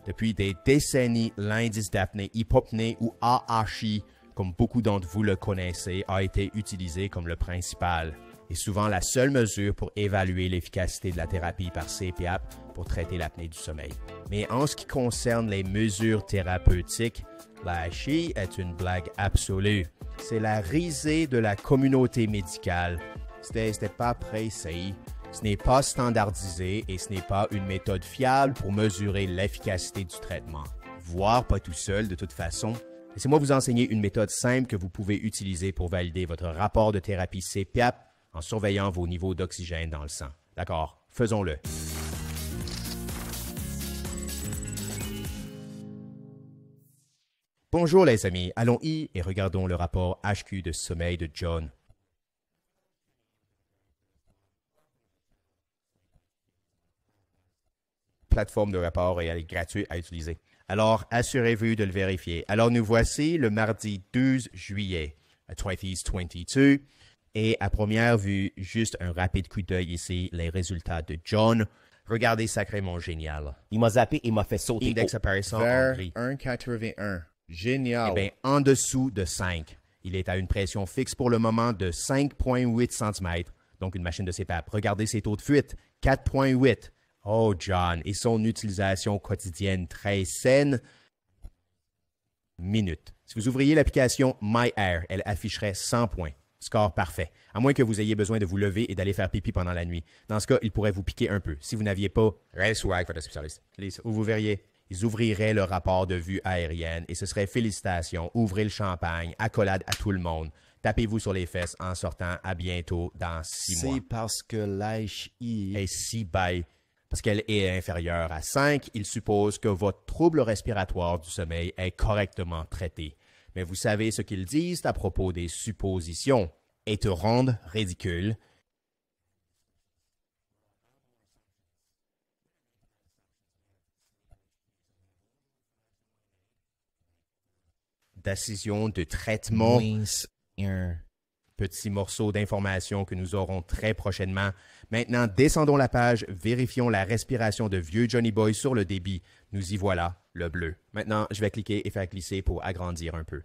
Depuis des décennies, l'indice d'apnée-hypopnée ou AHI, comme beaucoup d'entre vous le connaissez, a été utilisé comme le principal et souvent la seule mesure pour évaluer l'efficacité de la thérapie par CPAP pour traiter l'apnée du sommeil. Mais en ce qui concerne les mesures thérapeutiques, l'AHI est une blague absolue. C'est la risée de la communauté médicale. C'était pas précis, ce n'est pas standardisé et ce n'est pas une méthode fiable pour mesurer l'efficacité du traitement. Voire pas tout seul de toute façon. Laissez-moi vous enseigner une méthode simple que vous pouvez utiliser pour valider votre rapport de thérapie CPAP en surveillant vos niveaux d'oxygène dans le sang. D'accord, faisons-le. Bonjour les amis, allons-y et regardons le rapport HQ de sommeil de John. Plateforme de rapport et elle est gratuite à utiliser. Alors, assurez-vous de le vérifier. Alors, nous voici le mardi 12 juillet 2022. Et à première vue, juste un rapide coup d'œil ici, les résultats de John. Regardez sacrément génial. Il m'a zappé et m'a fait sauter. Index apparaissant en Vers gris. 1,81. Génial. Eh bien, en dessous de 5. Il est à une pression fixe pour le moment de 5,8 cm. Donc, une machine de CPAP. Regardez ses taux de fuite. 4,8. Oh, John. Et son utilisation quotidienne très saine. Minute. Si vous ouvriez l'application MyAir, elle afficherait 100 points. Score parfait. À moins que vous ayez besoin de vous lever et d'aller faire pipi pendant la nuit. Dans ce cas, il pourrait vous piquer un peu. Si vous n'aviez pas, reste avec votre spécialiste. Où vous verriez, ils ouvriraient le rapport de vue aérienne et ce serait félicitations, ouvrez le champagne, accolade à tout le monde. Tapez-vous sur les fesses en sortant. À bientôt dans 6 mois. C'est parce que l'AHI est si bas, parce qu'elle est inférieure à 5, il suppose que votre trouble respiratoire du sommeil est correctement traité. Mais vous savez ce qu'ils disent à propos des suppositions et te rendent ridicule. Décision de traitement. Petit morceau d'information que nous aurons très prochainement. Maintenant, descendons la page, vérifions la respiration de vieux Johnny Boy sur le débit. Nous y voilà, le bleu. Maintenant, je vais cliquer et faire glisser pour agrandir un peu.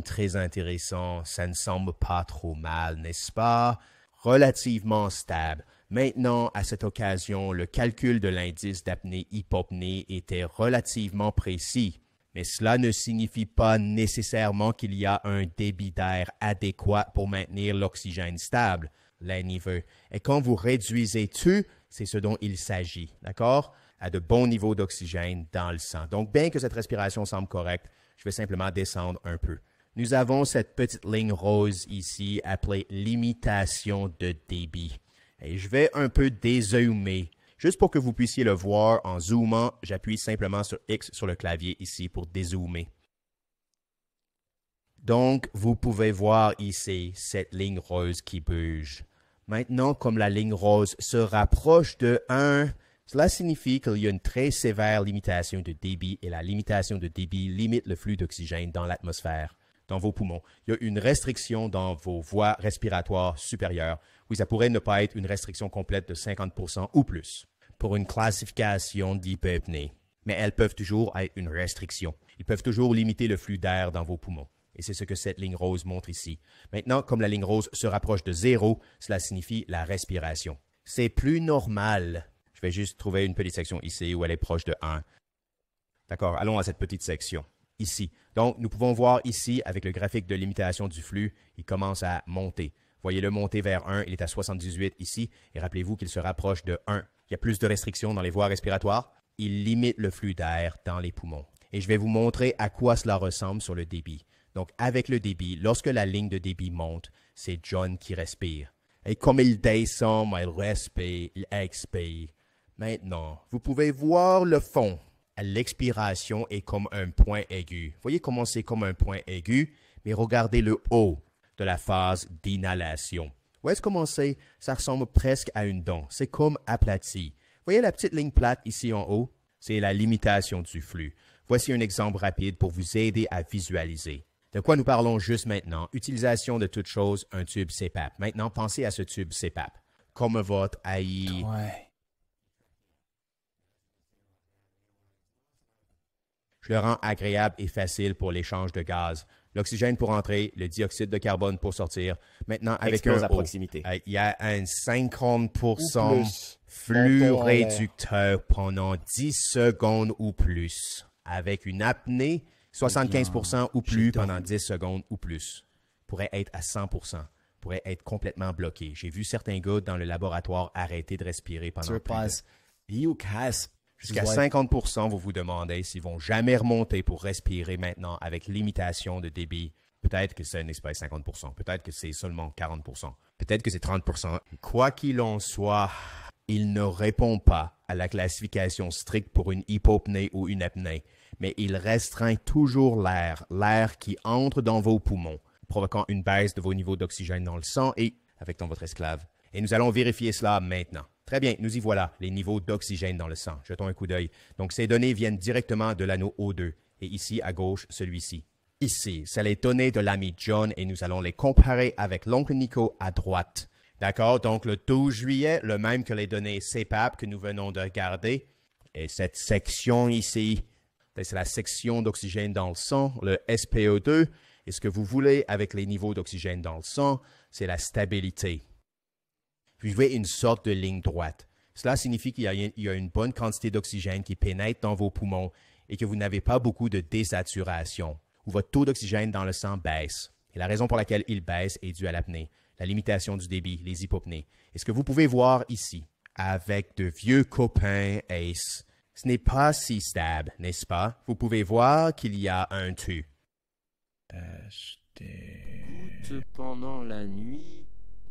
Très intéressant, ça ne semble pas trop mal, n'est-ce pas? Relativement stable. Maintenant, à cette occasion, le calcul de l'indice d'apnée-hypopnée était relativement précis. Mais cela ne signifie pas nécessairement qu'il y a un débit d'air adéquat pour maintenir l'oxygène stable, les niveaux. Et quand vous réduisez tout, c'est ce dont il s'agit, d'accord? À de bons niveaux d'oxygène dans le sang. Donc, bien que cette respiration semble correcte, je vais simplement descendre un peu. Nous avons cette petite ligne rose ici appelée limitation de débit. Et je vais un peu dézoomer. Juste pour que vous puissiez le voir en zoomant, j'appuie simplement sur X sur le clavier ici pour dézoomer. Donc, vous pouvez voir ici cette ligne rose qui bouge. Maintenant, comme la ligne rose se rapproche de 1, cela signifie qu'il y a une très sévère limitation de débit et la limitation de débit limite le flux d'oxygène dans l'atmosphère, dans vos poumons. Il y a une restriction dans vos voies respiratoires supérieures. Oui, ça pourrait ne pas être une restriction complète de 50% ou plus pour une classification d'hypopnée. Mais elles peuvent toujours être une restriction. Ils peuvent toujours limiter le flux d'air dans vos poumons. Et c'est ce que cette ligne rose montre ici. Maintenant, comme la ligne rose se rapproche de 0, cela signifie la respiration. C'est plus normal. Je vais juste trouver une petite section ici où elle est proche de 1. D'accord, allons à cette petite section. Ici. Donc, nous pouvons voir ici, avec le graphique de limitation du flux, il commence à monter. Voyez-le monter vers 1, il est à 78 ici, et rappelez-vous qu'il se rapproche de 1. Il y a plus de restrictions dans les voies respiratoires. Il limite le flux d'air dans les poumons. Et je vais vous montrer à quoi cela ressemble sur le débit. Donc, avec le débit, lorsque la ligne de débit monte, c'est John qui respire. Et comme il descend, il respire, il expire. Maintenant, vous pouvez voir le fond. L'expiration est comme un point aigu. Voyez comment c'est comme un point aigu, mais regardez le haut de la phase d'inhalation. Où est-ce comment c'est? Ça ressemble presque à une dent. C'est comme aplati. Voyez la petite ligne plate ici en haut? C'est la limitation du flux. Voici un exemple rapide pour vous aider à visualiser. De quoi nous parlons juste maintenant? Utilisation de toute chose, un tube CPAP. Maintenant, pensez à ce tube CPAP. Comme votre AI. Ouais. Je le rends agréable et facile pour l'échange de gaz. L'oxygène pour entrer, le dioxyde de carbone pour sortir. Maintenant, avec Explose un à proximité. il y a un 50% Ou plus. flux Montons en l'air. réducteur pendant 10 secondes ou plus. Avec une apnée, 75% ou plus pendant 10 secondes ou plus. Pourrait être à 100%. Pourrait être complètement bloqué. J'ai vu certains gars dans le laboratoire arrêter de respirer pendant plus de... Surpasse. Yukas. Jusqu'à 50%, vous vous demandez s'ils vont jamais remonter pour respirer maintenant avec limitation de débit. Peut-être que ce n'est pas 50%. Peut-être que c'est seulement 40%. Peut-être que c'est 30%. Quoi qu'il en soit, il ne répond pas à la classification stricte pour une hypopnée ou une apnée, mais il restreint toujours l'air qui entre dans vos poumons, provoquant une baisse de vos niveaux d'oxygène dans le sang et avec votre esclave. Et nous allons vérifier cela maintenant. Très bien, nous y voilà, les niveaux d'oxygène dans le sang. Jetons un coup d'œil. Donc, ces données viennent directement de l'anneau O2. Et ici, à gauche, celui-ci. Ici, c'est les données de l'ami John et nous allons les comparer avec l'oncle Nico à droite. D'accord? Donc, le 12 juillet, le même que les données CPAP que nous venons de regarder. Et cette section ici, c'est la section d'oxygène dans le sang, le SPO2. Et ce que vous voulez avec les niveaux d'oxygène dans le sang, c'est la stabilité. Vous voyez une sorte de ligne droite. Cela signifie qu'il y a une bonne quantité d'oxygène qui pénètre dans vos poumons et que vous n'avez pas beaucoup de désaturation, où votre taux d'oxygène dans le sang baisse. Et la raison pour laquelle il baisse est due à l'apnée, la limitation du débit, les hypopnées. Et ce que vous pouvez voir ici, avec de vieux copains ACE, ce n'est pas si stable, n'est-ce pas? Vous pouvez voir qu'il y a un tu. Pendant la nuit,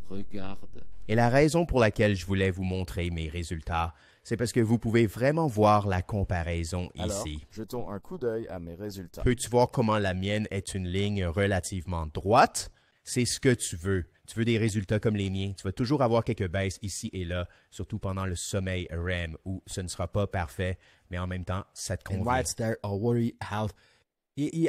regarde. Et la raison pour laquelle je voulais vous montrer mes résultats, c'est parce que vous pouvez vraiment voir la comparaison Alors, ici. jetons un coup d'œil à mes résultats. Peux-tu voir comment la mienne est une ligne relativement droite? C'est ce que tu veux. Tu veux des résultats comme les miens. Tu vas toujours avoir quelques baisses ici et là, surtout pendant le sommeil REM, où ce ne sera pas parfait, mais en même temps, ça te And convient. what's there a worry how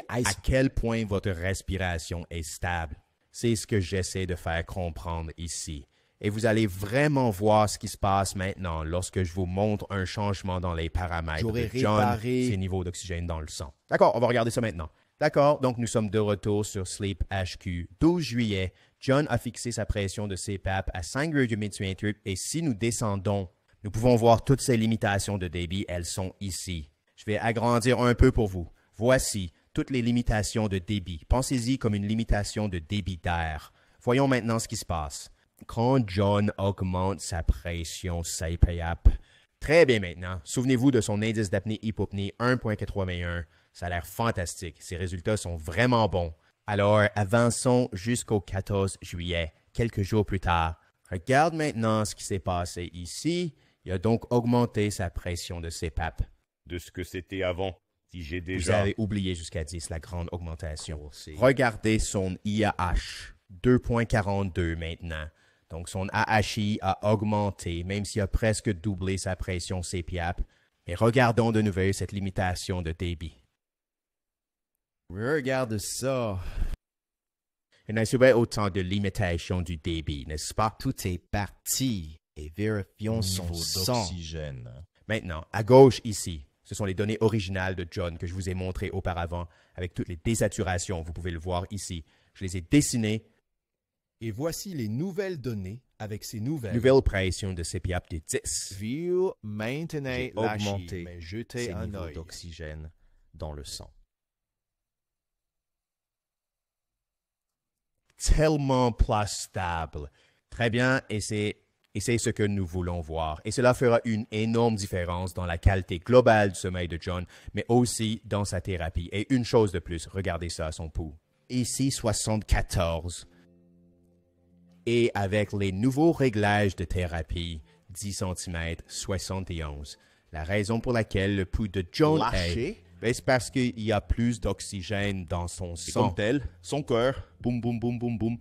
À quel point votre respiration est stable. C'est ce que j'essaie de faire comprendre ici. Et vous allez vraiment voir ce qui se passe maintenant lorsque je vous montre un changement dans les paramètres J'aurais de John, réparé- ses niveaux d'oxygène dans le sang. D'accord, on va regarder ça maintenant. D'accord, donc nous sommes de retour sur Sleep HQ. 12 juillet, John a fixé sa pression de CPAP à 5,28 et si nous descendons, nous pouvons voir toutes ces limitations de débit, elles sont ici. Je vais agrandir un peu pour vous. Voici toutes les limitations de débit. Pensez-y comme une limitation de débit d'air. Voyons maintenant ce qui se passe. Quand John augmente sa pression CPAP, très bien maintenant, souvenez-vous de son indice d'apnée-hypopnée 1.81. Ça a l'air fantastique. Ses résultats sont vraiment bons. Alors, avançons jusqu'au 14 juillet, quelques jours plus tard. Regarde maintenant ce qui s'est passé ici. Il a donc augmenté sa pression de CPAP. De ce que c'était avant. Si j'ai Vous déjà... avez oublié jusqu'à 10 la grande augmentation. Regardez son IAH, 2.42 maintenant. Donc son AHI a augmenté, même s'il a presque doublé sa pression CPAP. Mais regardons de nouveau cette limitation de débit. Regarde ça. Il n'y a pas autant de limitation du débit, n'est-ce pas? Tout est parti. Et vérifions son Niveau sang. d'oxygène. Maintenant, à gauche ici, ce sont les données originales de John que je vous ai montrées auparavant avec toutes les désaturations. Vous pouvez le voir ici. Je les ai dessinées. Et voici les nouvelles données avec ces nouvelles. Nouvelle pression de CPAP de 10. Vieux, maintenez J'ai lâché, augmenté mais jetez ses un niveaux œil. d'oxygène dans le sang. Tellement plus stable. Très bien, et c'est ce que nous voulons voir. Et cela fera une énorme différence dans la qualité globale du sommeil de John, mais aussi dans sa thérapie. Et une chose de plus, regardez ça, son pouls. Ici, 74. Et avec les nouveaux réglages de thérapie, 10 cm, 71. La raison pour laquelle le pouls de John Lâché. c'est parce qu'il y a plus d'oxygène dans son Et sang. comme tel, son cœur, boum boum boum boum boum,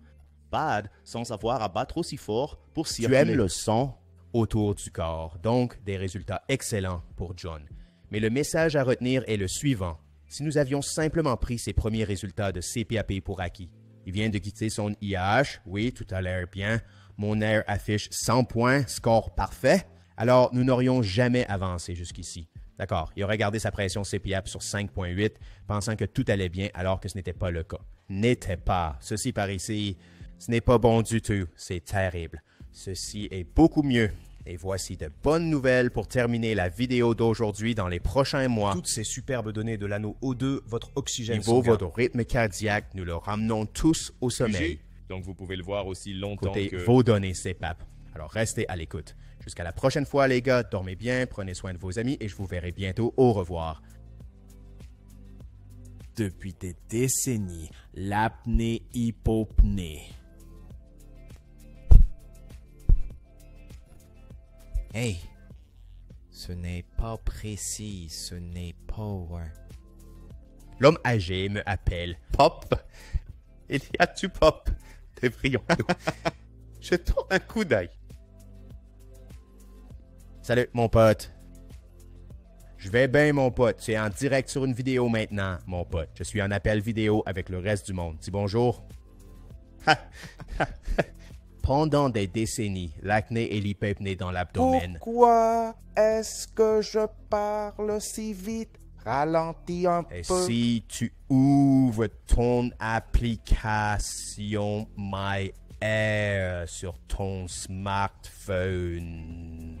bad, sans savoir à battre aussi fort pour Tu circuler. aimes le sang autour du corps, donc des résultats excellents pour John. Mais le message à retenir est le suivant. Si nous avions simplement pris ces premiers résultats de CPAP pour acquis, il vient de quitter son IAH, oui, tout a l'air bien, mon air affiche 100 points, score parfait, alors nous n'aurions jamais avancé jusqu'ici. D'accord, il aurait gardé sa pression CPAP sur 5.8, pensant que tout allait bien alors que ce n'était pas le cas. N'était pas. Ceci par ici, ce n'est pas bon du tout. C'est terrible. Ceci est beaucoup mieux. Et voici de bonnes nouvelles pour terminer la vidéo d'aujourd'hui dans les prochains mois. Toutes ces superbes données de l'anneau O2, votre oxygène Niveau sanguin. votre rythme cardiaque, nous le ramenons tous au sommeil. Donc vous pouvez le voir aussi longtemps Côté que... vos données CPAP. Alors restez à l'écoute. Jusqu'à la prochaine fois les gars, dormez bien, prenez soin de vos amis et je vous verrai bientôt. Au revoir. Depuis des décennies, l'apnée-hypopnée. Hey, ce n'est pas précis, ce n'est pas... L'homme âgé me appelle. Pop. Il y a du pop. Devrions-nous. Jetons un coup d'œil. Salut mon pote. Je vais bien mon pote. Tu es en direct sur une vidéo maintenant, mon pote. Je suis en appel vidéo avec le reste du monde. Dis bonjour. Pendant des décennies, l'acné et l'hypopnée dans l'abdomen. Pourquoi est-ce que je parle si vite? Ralentis un Et peu. si tu ouvres ton application My Air sur ton smartphone.